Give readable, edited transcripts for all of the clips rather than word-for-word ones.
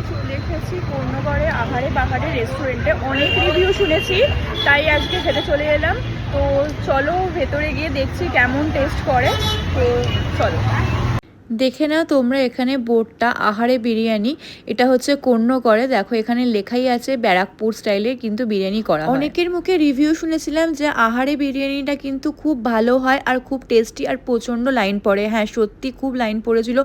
চলে এসেছি কর্ণগড়ে আহারে বাহারে রেস্টুরেন্টে। অনেক রিভিউ শুনেছি, তাই আজকে খেতে চলে এলাম। তো চলো ভেতরে গিয়ে দেখছি কেমন টেস্ট করে। তো চলো দেখে নাও তোমরা এখানে বোর্ডটা, আহারে বিরিয়ানি। এটা হচ্ছে কর্ণগড়ে। দেখো এখানে লেখাই আছে ব্যারাকপুর স্টাইলে কিন্তু বিরিয়ানি করা হয়। অনেকের মুখে রিভিউ শুনেছিলাম যে আহারে বিরিয়ানিটা কিন্তু খুব ভালো হয় আর খুব টেস্টি আর প্রচণ্ড লাইন পড়ে। হ্যাঁ, সত্যি খুব লাইন পড়েছিল।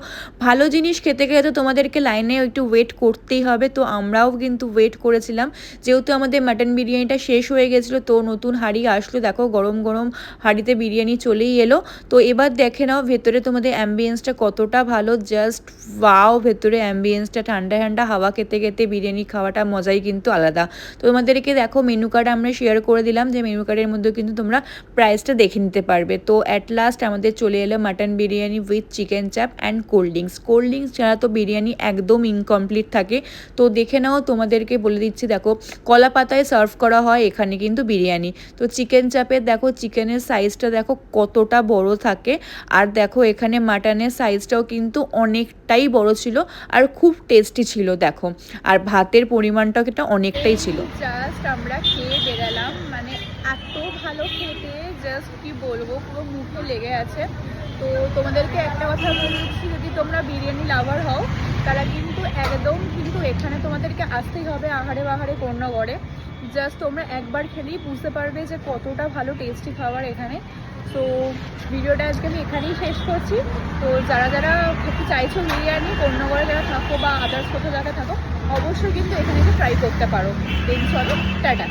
ভালো জিনিস খেতে গেলে তো তোমাদেরকে লাইনে একটু ওয়েট করতেই হবে। তো আমরাও কিন্তু ওয়েট করেছিলাম, যেহেতু আমাদের মাটন বিরিয়ানিটা শেষ হয়ে গেছিলো। তো নতুন হাঁড়ি আসলো, দেখো গরম গরম হাঁড়িতে বিরিয়ানি চলেই এলো। তো এবার দেখে নাও ভেতরে তোমাদের অ্যাম্বিয়েন্সটা কতটা ভালো। জাস্ট ওয়াও, ভেতরে অ্যাম্বিয়েন্সটা ঠান্ডা ঠান্ডা হাওয়া খেতে খেতে বিরিয়ানি খাওয়াটা মজাই কিন্তু আলাদা। তো তোমাদেরকে দেখো মেনু কার্ড আমরা শেয়ার করে দিলাম, যে মেনু কার্ডের মধ্যে কিন্তু তোমরা প্রাইসটা দেখে নিতে পারবে। তো অ্যাট লাস্ট আমাদের চলে এলো মাটন বিরিয়ানি উইথ চিকেন চাপ and cold drinks. Cold drinks ছাড়া তো বিরিয়ানি একদম ইনকমপ্লিট থাকে। তো দেখে নাও, তোমাদেরকে বলে দিচ্ছি, দেখো কলা পাতায় সার্ভ করা হয় এখানে কিন্তু বিরিয়ানি। তো চিকেন চাপের দেখো চিকেনের সাইজটা দেখো কতটা বড় থাকে, আর দেখো এখানে মাটনের সাইজটাও কিন্তু অনেকটাই বড় ছিল আর খুব টেস্টি ছিল দেখো। আর ভাতের পরিমাণটাও কিন্তু অনেকটাই ছিল। জাস্ট আমরা খেয়ে বেরালাম, মানে এত ভালো খেতে, জাস্ট কি বলবো, পুরো মুখে লেগে আছে। তো তোমাদেরকে একটা কথা বলছি, যদি তোমরা বিরিয়ানি লাভার হও তারা কিন্তু একদম কিন্তু এখানে তোমাদেরকে আসতেই হবে আহারে বাহারে কর্ণগড়ে। জাস্ট তোমরা একবার খেলেই বুঝতে পারবে যে কতটা ভালো টেস্টি খাবার এখানে। সো ভিডিওটা আজকে আমি এখানেই শেষ করছি। তো যারা যারা খেতে চাইছো বিরিয়ানি, কর্ণগড়ে যারা থাকো বা আদার্স কোথাও যারা থাকো, অবশ্যই কিন্তু এখানে এসে ট্রাই করতে পারো। দেন চলো টাটা।